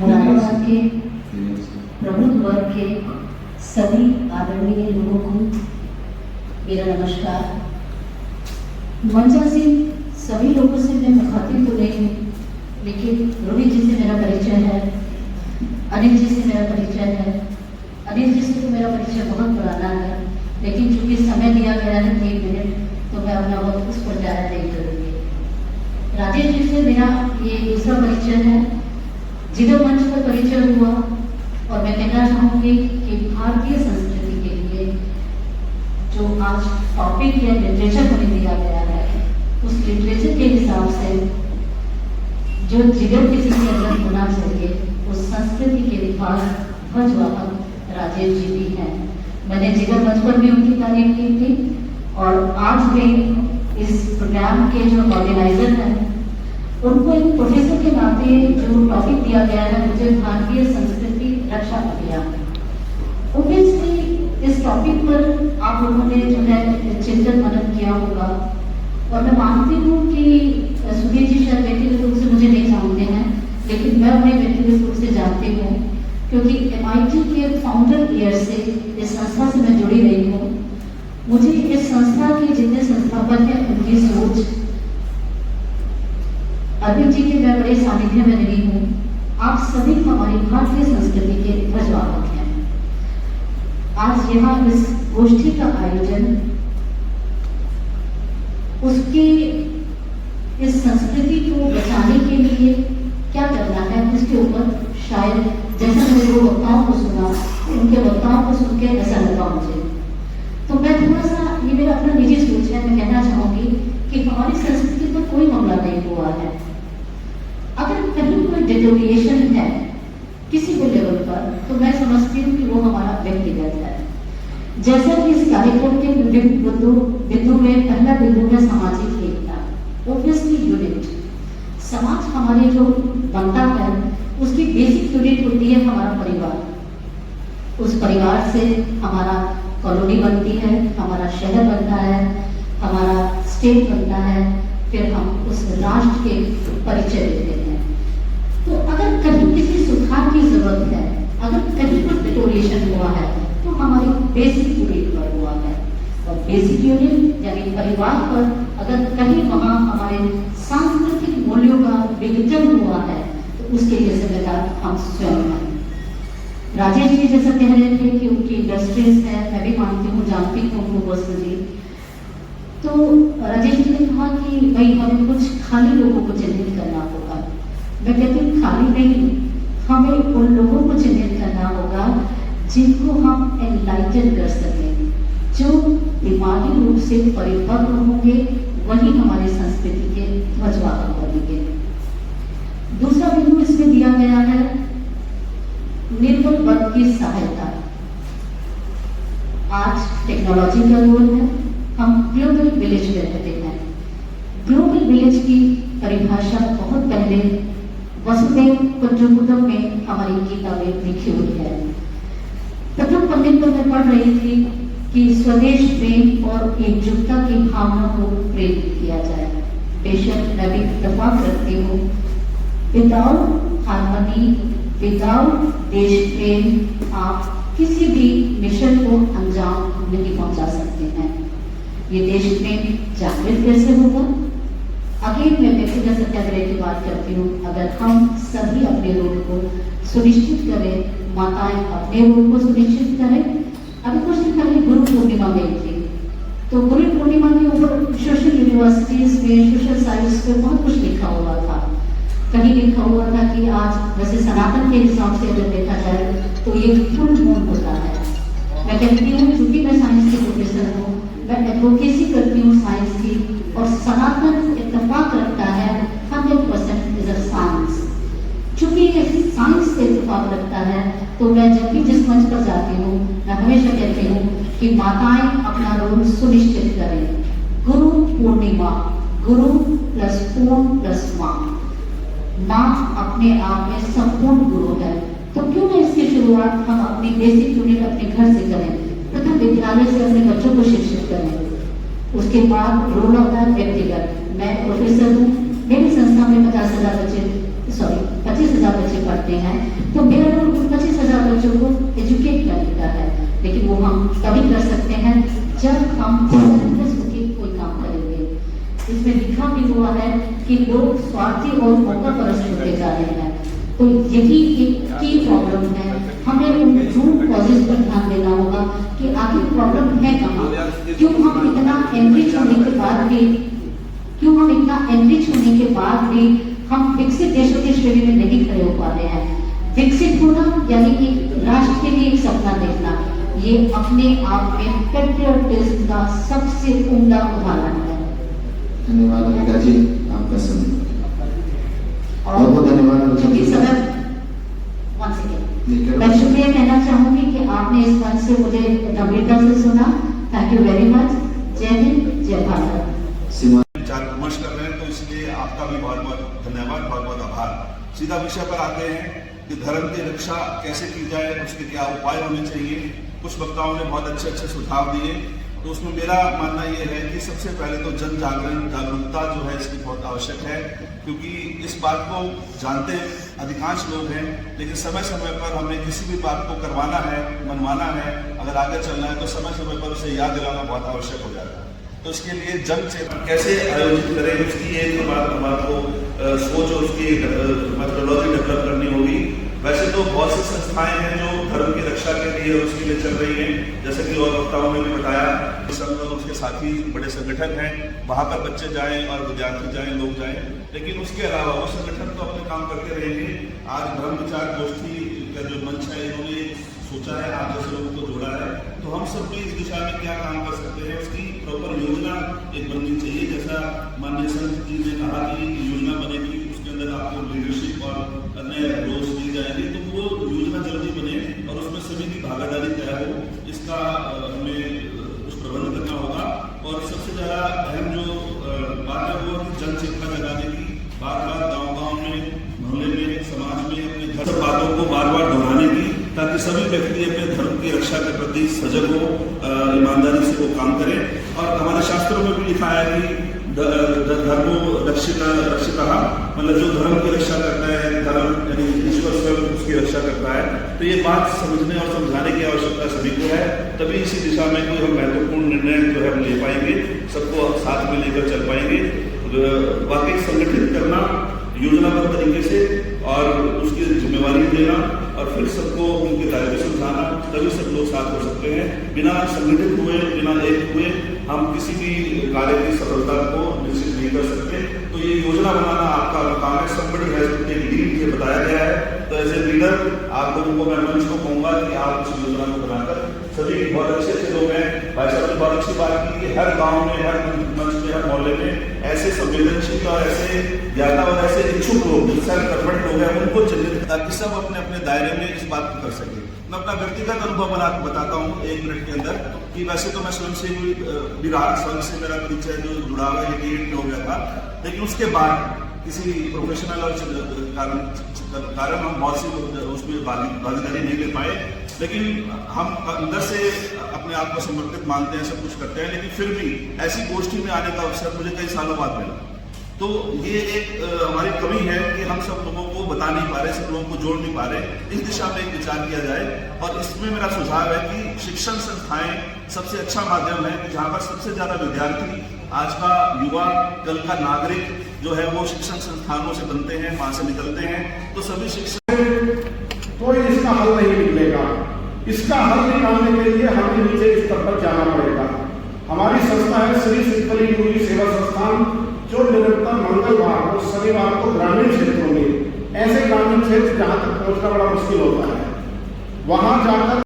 मुरादाबाद के प्रबुद्ध वर्ग के सभी आदरणीय लोगों को मेरा नमस्कार। मंचा से सभी लोगों से मैं मुखातिब तो नहीं हूँ, लेकिन रोहित जी से मेरा परिचय है, अनिल जी से मेरा परिचय है। अनिल जी से तो मेरा परिचय बहुत पुराना है, लेकिन चूंकि समय दिया गया है 3 मिनट, तो मैं अपना वक्त उस पर ज़्यादा नहीं करूँगी। राजेश जी से मेरा ये दूसरा परिचय है, जिधर मंच पर परिचय हुआ, और मैं कहना चाहूँगी कि भारतीय संस्कृति के लिए जो आज टॉपिक या लिटरेचर हमें दिया गया है, उस लिटरेचर के हिसाब से जो जिगर किसी के अंदर होना चाहिए, उस संस्कृति के विभाग ध्वजवाहक राजेश जी भी हैं। मैंने जिगर मंच पर भी उनकी तारीफ की थी, और आज भी इस प्रोग्राम के जो ऑर्गेनाइजर हैं, उनको एक प्रोफेसर के नाते जो टॉपिक दिया गया है, मुझे भारतीय संस्कृति रक्षा अभियान। ओबियसली इस टॉपिक पर आप लोगों ने जो है चिंतन मनन किया होगा, और मैं मानती हूँ कि सुधीर जी शायद व्यक्तिगत रूप से मुझे नहीं जानते हैं, लेकिन मैं उन्हें व्यक्तिगत रूप से जानती हूँ, क्योंकि MIT के फाउंडर ईयर से इस संस्था से मैं जुड़ी रही हूँ। मुझे इस संस्था के जितने संस्थापक हैं, उनकी सोच, अरविंद जी के मैं बड़े सानिध्य में रही हूँ। आप सभी हमारी भारतीय संस्कृति के ध्वजवाहक हैं। आज यहाँ इस गोष्ठी का आयोजन उसकी इस संस्कृति को बचाने के लिए क्या करना है, उसके ऊपर शायद जैसे मैंने 2 वक्ताओं को सुना, उनके वक्ताओं को सुन के ऐसा लगा मुझे। तो मैं थोड़ा सा, ये मेरा अपना निजी सोच है, मैं कहना चाहूँगी कि हमारी संस्कृति पर कोई मामला नहीं हुआ है। अगर कहीं कोई डिटोरिएशन है किसी भी लेवल पर, तो मैं समझती हूँ कि वो हमारा व्यक्तिगत है। जैसा कि इस कार्यक्रम के बिंदु में पहला बिंदु है सामाजिक एकता, ऑब्वियसली यूनिट। समाज हमारे जो बनता है, उसकी बेसिक यूनिट होती है हमारा परिवार। उस परिवार से हमारा कॉलोनी बनती है, हमारा शहर बनता है, हमारा स्टेट बनता है, फिर हम उस राष्ट्र के परिचय देते हैं। तो अगर कहीं किसी सुधार की जरूरत है, अगर कहीं पर डिटोरिएशन हुआ है, तो हमारी बेसिक यूनिट पर हुआ है। और बेसिक यूनिट यानी परिवार पर अगर कहीं वहाँ हमारे सांस्कृतिक मूल्यों का विघटन हुआ है, तो उसके लिए जिम्मेदार हम स्वयं हैं। राजेश जी जैसा कह रहे थे कि उनकी इंडस्ट्रीज है, मैं भी मानती हूँ, जानती हूँ उनको पर्सनली। तो राजेश जी ने कहा कि भाई हमें कुछ खाली लोगों को चिन्हित करना होगा। मैं कहती हूँ खाली नहीं, हमें उन लोगों को चिन्हित करना होगा जिनको हम एनलाइटन कर सकें, जो दिमागी रूप से परिपक्व होंगे, वही हमारी संस्कृति के ध्वजवाहक बनेंगे। दूसरा बिंदु इसमें दिया गया है निर्बल वर्ग की सहायता। आज टेक्नोलॉजी का रोल है, हम ग्लोबल विलेज में रहते हैं। ग्लोबल विलेज की परिभाषा बहुत पहले वसुदेव कुटुंबकम में हमारी गीता में लिखी हुई है। प्रथम पंडित पर मैं पढ़ रही थी कि स्वदेश प्रेम और एकजुटता की भावना को प्रेरित किया जाए। बेशक मैं भी इत्तेफाक रखती हूँ, विदाउट हार्मनी, विदाउट देश प्रेम आप किसी भी मिशन को अंजाम नहीं पहुंचा सकते हैं। ये देश प्रेम जागृत कैसे होगा? अगेन मैं व्यक्तिगत सत्याग्रह की बात करती हूँ। अगर हम सभी अपने रोल को सुनिश्चित करें, माताएं अपने रोल को सुनिश्चित करें। अभी कुछ दिन पहले गुरु पूर्णिमा गई थी, तो गुरु पूर्णिमा के ऊपर सोशल यूनिवर्सिटीज में, सोशल साइंस में बहुत कुछ लिखा हुआ था। कहीं लिखा हुआ था कि आज वैसे सनातन के हिसाब से अगर देखा जाए तो ये फुल मून होता है। मैं कहती हूँ, चूंकि मैं साइंस की प्रोफेसर हूँ, मैं एडवोकेसी करती हूँ साइंस की, और सनातन इत्तेफाक रखता है 100% इज अ साइंस। चूंकि ये साइंस से इत्तेफाक रखता है, तो मैं जब भी जिस मंच पर जाती हूँ, मैं हमेशा कहती हूँ कि माताएं अपना रोल सुनिश्चित करें। गुरु पूर्णिमा, गुरु प्लस पूर्ण प्लस माँ, माँ अपने आप में संपूर्ण गुरु है। तो क्यों ना इसकी शुरुआत हम अपनी बेसिक यूनिट अपने घर से करें। प्रथम विद्यालय से अपने बच्चों को शिक्षित करें, उसके बाद रोल होता है व्यक्तिगत। मैं प्रोफेसर हूँ, मेरी संस्था में 50,000 बच्चे 25,000 बच्चे पढ़ते हैं, तो मेरा गोल 25,000 बच्चों को एजुकेट करने का है। लेकिन वो हम तभी कर सकते हैं जब हम सेल्फलेस होकर कोई काम करेंगे। इसमें लिखा भी हुआ है कि लोग स्वार्थी और मौकापरस्त होते जा रहे हैं, तो यही एक की प्रॉब्लम है। हमें उन रूट कॉजेज पर ध्यान देना होगा कि आखिर प्रॉब्लम है कहाँ, क्यों हम इतना एनरिच होने के बाद भी हम विकसित देशों की श्रेणी में नहीं खड़े हो पा रहे हैं। विकसित होना यानी एक राष्ट्र के लिए एक सपना देखना, ये अपने आप में पेट्रियोटिज्म का सबसे उम्दा उदाहरण है। धन्यवाद अनिका जी, आपका समय बहुत बहुत धन्यवाद। क्योंकि सदन मैं शुक्रिया कहना चाहूंगी कि आपने इस मंच से मुझे गंभीरता से सुना। Thank you very much. जय हिंद, जय भारत। विचार विमर्श कर रहे हैं, तो इसलिए आपका भी बहुत बहुत धन्यवाद, बहुत बहुत आभार। सीधा विषय पर आते हैं कि धर्म की रक्षा कैसे की जाए, उसके क्या उपाय होने चाहिए। कुछ वक्ताओं ने बहुत अच्छे अच्छे सुझाव दिए, तो उसमें मेरा मानना यह है कि सबसे पहले तो जन जागरण जागरूकता जो है इसकी बहुत आवश्यक है, क्योंकि इस बात को जानते अधिकांश लोग हैं, लेकिन समय समय पर हमें किसी भी बात को करवाना है, मनवाना है, अगर आगे चलना है तो समय समय पर उसे याद दिलाना बहुत आवश्यक हो जाता है। तो इसके लिए जन चेतना कैसे आयोजित करें, उसकी एक हमारे को सोच और उसकी मेथोडोलॉजी डेवलप करनी होगी। वैसे तो बहुत सी संस्थाएं हैं जो धर्म की रक्षा के लिए और उसके लिए चल रही हैं, जैसे कि और वक्ताओं ने भी बताया, संघ और उसके साथी बड़े संगठन हैं, वहां पर बच्चे जाएं और विद्यार्थी जाएं, लोग जाएं। लेकिन उसके अलावा वो संगठन तो अपने काम करते रहेंगे। आज ब्रह्म विचार गोष्ठी का जो मंच है, इन्होंने सोचा है, आप जैसे लोगों को जोड़ा है, तो हम सब भी इस दिशा में क्या काम कर सकते हैं, उसकी प्रॉपर योजना एक बननी चाहिए। जैसा माननीय संत जी ने कहा कि योजना बनेगी, उसके अंदर आपको लीडरशिप और अन्य रोल्स दी जाएंगे, तो वो योजना जल्दी बने और उसमें सभी की भागीदारी तय हो, इसका हमें कुछ प्रबंध करना होगा। और सबसे ज्यादा अहम जो बात है वो जन चेतना जगाने की, बार बार गाँव में, मोहल्ले में, समाज में अपने घर बातों को बार बार दोहराने की, ताकि सभी व्यक्ति अपने धर्म की रक्षा के प्रति सजग हो, ईमानदारी से वो काम करें। और हमारे शास्त्रों में भी लिखा है कि धर्मो रक्षिता, मतलब जो धर्म की रक्षा करता है, धर्म यानी ईश्वर स्वयं उसकी रक्षा करता है। तो ये बात समझने और समझाने की आवश्यकता सभी को है, तभी इसी दिशा में कोई हम महत्वपूर्ण निर्णय जो है हम ले पाएंगे, सबको साथ में लेकर चल पाएंगे। वाकई संगठित करना योजनाबद्ध तरीके से और उसकी जिम्मेवारी देना और फिर सबको उनके दायरे में समझाना, तभी सब लोग साथ हो सकते हैं। बिना संगठित हुए, बिना एक हुए हम किसी भी कार्य की सफलता को निश्चित नहीं कर सकते। तो ये योजना बनाना आपका काम है। somebody has to take lead, ये बताया गया है। तो एज ए लीडर आप लोगों को मैं मंच को कहूंगा कि आप इस योजना को बनाकर, सभी बहुत अच्छे अच्छे लोग हैं, भाई साहब ने बहुत अच्छी बात की कि हर गाँव में, हर मंच में, हर मोहल्ले में ऐसे संवेदनशील और ऐसे ज्ञाता और ऐसे इच्छुक लोग, सेल्फ गवर्नमेंट लोग हैं, उनको चिन्हित, ताकि सब अपने अपने दायरे में इस बात को कर सके। मैं अपना व्यक्तिगत अनुभव बताता हूँ 1 मिनट के अंदर, कि वैसे तो मैं स्वयं से भी रहा, स्वयं से मेरा परिचय जो जुड़ा हुआ है 88 हो गया था, लेकिन उसके बाद किसी प्रोफेशनल और कारण हम बहुत सी उसमें भागीदारी नहीं ले पाए। लेकिन हम अंदर से अपने आप को समर्पित मानते हैं, सब कुछ करते हैं, लेकिन फिर भी ऐसी गोष्ठी में आने का अवसर मुझे कई सालों बाद मिला। तो ये एक हमारी कमी है कि हम सब लोगों को बता नहीं पा रहे, सब लोगों को जोड़ नहीं पा रहे। इस दिशा में एक विचार किया जाए, और इसमें मेरा सुझाव है कि शिक्षण संस्थाएं सबसे अच्छा माध्यम है, कि जहाँ पर सबसे ज्यादा विद्यार्थी, आज का युवा, कल का नागरिक जो है वो शिक्षण संस्थानों से बनते हैं, वहां से निकलते हैं। तो सभी शिक्षण कोई इसका हल नहीं निकलेगा। इसका हल निकालने के लिए हमें नीचे स्तर पर जाना पड़ेगा। हमारी संस्था है श्री शीतली गुरुजी सेवा संस्थान, जो निरंतर मंगलवार और शनिवार को ग्रामीण क्षेत्रों में, ऐसे ग्रामीण क्षेत्र जहां तक पहुंचना बड़ा मुश्किल होता है, वहां जाकर